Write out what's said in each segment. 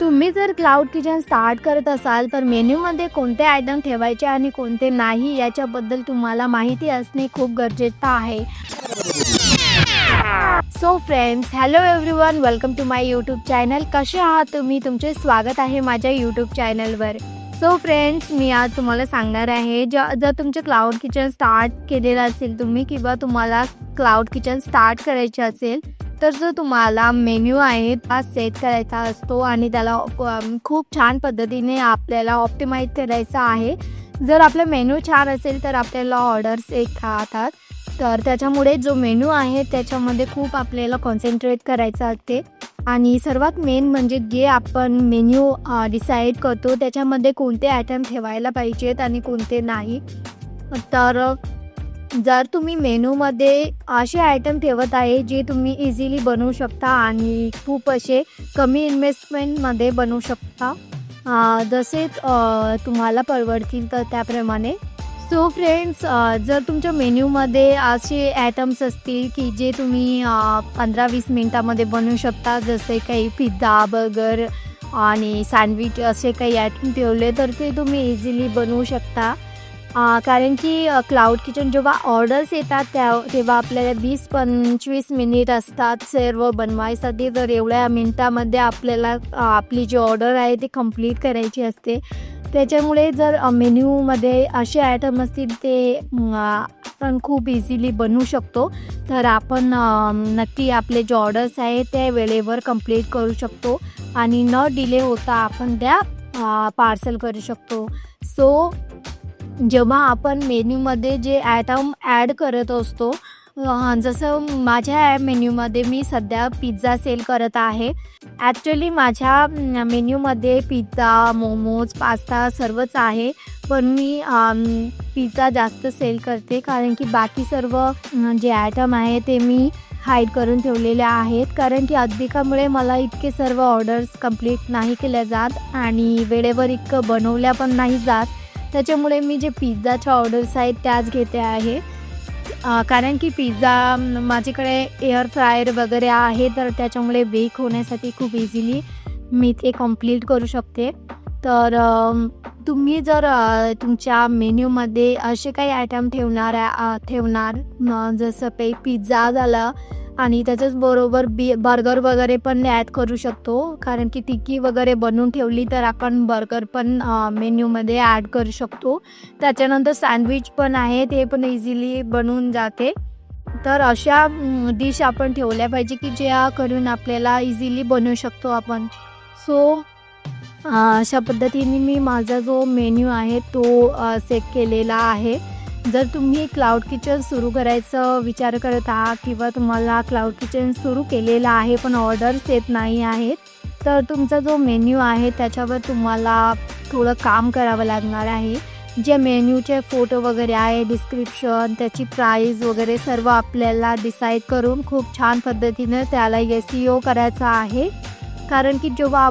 तुम्ही जर cloud kitchen start करत असाल तर मेन्यूमध्ये कोणते आयटम ठेवायचे आणि कोणते नाही याच्याबद्दल तुम्हाला माहिती असणे खूप गरजेचं आहे. So friends, hello everyone, welcome to my YouTube channel. कसे आहात तुम्ही? तुमचे स्वागत आहे माझ्या यूट्यूब चॅनलवर. सो फ्रेंड्स, मी आज तुम्हाला सांगणार आहे जर तुमचं क्लाउड किचन स्टार्ट केलेलं असेल तुम्ही किंवा तुम्हाला क्लाउड किचन स्टार्ट करायचे असेल तर जो तुम्हाला मेन्यू आहे हा सेट करायचा असतो आणि त्याला खूप छान पद्धतीने आपल्याला ऑप्टिमाइज करायचा आहे. जर आपला मेन्यू छान असेल तर आपल्याला ऑर्डर्स राहतात. तर त्याच्यामुळे जो मेन्यू आहे त्याच्यामध्ये खूप आपल्याला कॉन्सन्ट्रेट करायचं असते. आणि सर्वात मेन म्हणजे जे आपण मेन्यू डिसाईड करतो त्याच्यामध्ये कोणते आयटम ठेवायला पाहिजेत आणि कोणते नाही. तर जर तुम्ही मेनूमध्ये असे आयटम ठेवत आहे जे तुम्ही इझिली बनवू शकता आणि खूप असे कमी इन्व्हेस्टमेंटमध्ये बनवू शकता, जसे तुम्हाला परवडतील तर त्याप्रमाणे. सो फ्रेंड्स, जर तुमच्या मेन्यूमध्ये असे आयटम्स असतील की जे तुम्ही 15-20 मिनटामध्ये बनवू शकता, जसे काही पिझ्झा, बर्गर आणि सँडविच असे काही आयटम ठेवले तर ते तुम्ही इझिली बनवू शकता. कारण की क्लाउड किचन जेव्हा ऑर्डर्स येतात तेव्हा आपल्याला 20-25 मिनिट असतात सर्व बनवायसाठी. तर एवढ्या मिनटामध्ये आपल्याला आपली जी ऑर्डर आहे ती कंप्लीट करायची असते. त्याच्यामुळे जर मेन्यूमध्ये असे आयटम असतील ते आपण खूप इझिली बनवू शकतो. तर आपण नक्की आपले जे ऑर्डर्स आहे ते वेळेवर कंप्लीट करू शकतो आणि न डिले होता आपण त्या पार्सल करू शकतो. सो जेव्हा आपण मेन्यूमध्ये जे आयटम ॲड करत असतो, जसं माझ्या मेन्यूमध्ये मी सध्या पिझ्झा सेल करत आहे. ॲक्च्युली माझ्या मेन्यूमध्ये पिझ्झा, मोमोज, पास्ता सर्वच आहे, पण मी पिझ्झा जास्त सेल करते कारण की बाकी सर्व जे आयटम आहे ते मी हाईड करून ठेवलेले आहेत. कारण की अधिकामुळे मला इतके सर्व ऑर्डर्स कंप्लीट नाही केल्या जात आणि वेळेवर इतकं बनवल्या पण नाही जात. त्याच्यामुळे मी जे पिझ्झाच्या ऑर्डर्स आहेत त्याच घेते आहे. कारण की पिझ्झा माझ्याकडे एअर फ्रायर वगैरे आहे, तर त्याच्यामुळे बेक होण्यासाठी खूप इझिली मी ते कंप्लीट करू शकते. तर तुम्ही जर तुमच्या मेन्यूमध्ये असे काही आयटम ठेवणार जसं काही पिझ्झा झाला आणि त्याच्याच बरोबर बर्गर वगैरे पण ॲड करू शकतो. कारण की टिक्की वगैरे बनवून ठेवली तर आपण बर्गर पण मेन्यूमध्ये ॲड करू शकतो. त्याच्यानंतर सँडविच पण आहे, ते पण इझिली बनवून जाते. तर अशा डिश आपण ठेवल्या पाहिजे की ज्या करून आपल्याला इझिली बनवू शकतो आपण. सो अशा पद्धतीने मी माझा जो मेन्यू आहे तो सेट केलेला आहे. जर तुम्ही क्लाउड किचन सुरू करायचं विचार करत आहात किंवा तुम्हाला क्लाउड किचन सुरू केलेलं आहे पण ऑर्डर्स येत नाही आहेत, तर तुमचा जो मेन्यू आहे त्याच्यावर तुम्हाला थोडं काम करावं लागणार आहे. जे मेन्यूचे फोटो वगैरे आहे, डिस्क्रिप्शन, त्याची प्राईस वगैरे सर्व आपल्याला डिसाईड करून खूप छान पद्धतीनं त्याला SEO करायचा आहे. कारण की जेव्हा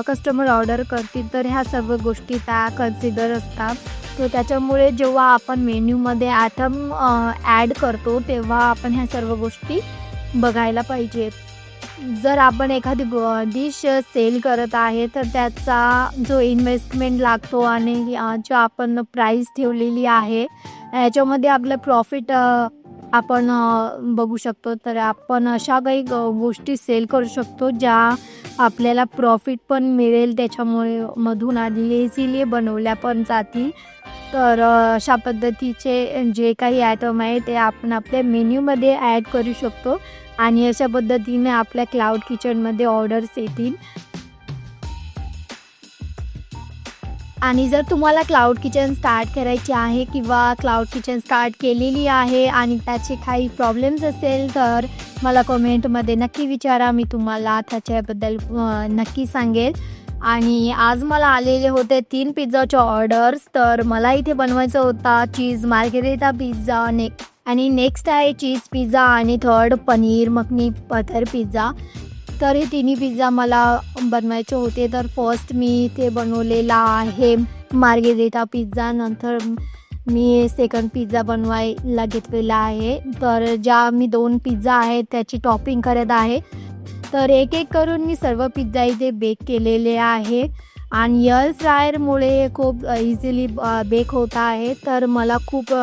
कस्टमर ऑर्डर करतील तर ह्या सर्व गोष्टी त्या कन्सिडर असतात. तर त्याच्यामुळे जेव्हा आपण मेन्यूमध्ये आयटम ॲड करतो तेव्हा आपण ह्या सर्व गोष्टी बघायला पाहिजेत. जर आपण एखादी डिश सेल करत आहे तर त्याचा जो इन्व्हेस्टमेंट लागतो आणि जो आपण प्राईस ठेवलेली आहे याच्यामध्ये आपलं प्रॉफिट आपण बघू शकतो. तर आपण अशा काही गोष्टी सेल करू शकतो ज्या आपल्याला प्रॉफिट पण मिळेल, त्याच्यामुळे मधून आणि इझिली बनवल्या पण जातील. तर अशा पद्धतीचे जे काही आयटम आहे ते आपण आपल्या मेन्यूमध्ये ॲड करू शकतो आणि अशा पद्धतीने आपल्या क्लाउड किचनमध्ये ऑर्डर्स येतील. आणि जर तुम्हाला क्लाउड किचन स्टार्ट करायची आहे किंवा क्लाउड किचन स्टार्ट केलेली आहे आणि त्याचे काही प्रॉब्लेम्स असेल तर मला कमेंटमध्ये नक्की विचारा, मी तुम्हाला त्याच्याबद्दल नक्की सांगेल. आणि आज मला आलेले होते 3 पिझ्झाचे ऑर्डर्स. तर मला इथे बनवायचा होता चीज मार्गेरिटा पिझ्झा आणि नेक्स्ट आहे चीज पिझ्झा आणि third paneer makhani butter pizza. तर हे तिन्ही पिझ्झा मला बनवायचे होते. तर फर्स्ट मी ते बनवलेला आहे मार्गेरिटा पिझ्झा, नंतर मी सेकंड पिझ्झा बनवायला घेतलेला आहे. तर ज्या मी 2 पिझ्झा आहेत त्याची टॉपिंग करत आहे. तर एक एक करून मी सर्व पिझ्झा इथे बेक केलेले आहे आणि एअर फ्रायरमुळे खूप इझिली बेक होत आहे. तर मला खूप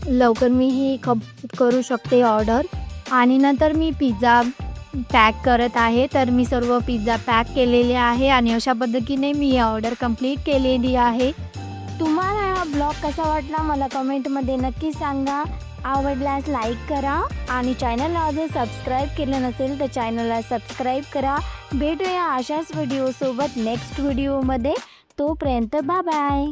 लवकर मी ही कंप्लीट करू शकते ऑर्डर. आणि नंतर मी पिझ्झा पॅक करत आहे. तर मी सर्व पिझ्झा पॅक केलेले आहे आणि अशा पद्धतीने मी ऑर्डर कंप्लीट केलेली आहे. तुम्हाला हा ब्लॉग कसा वाटला मला कमेंटमध्ये नक्की सांगा. आवडल्यास लाईक करा आणि चॅनलला जर सबस्क्राईब केलं नसेल तर चॅनलला सबस्क्राईब करा. भेटूया अशाच व्हिडिओसोबत नेक्स्ट व्हिडिओमध्ये. तोपर्यंत बाय बाय.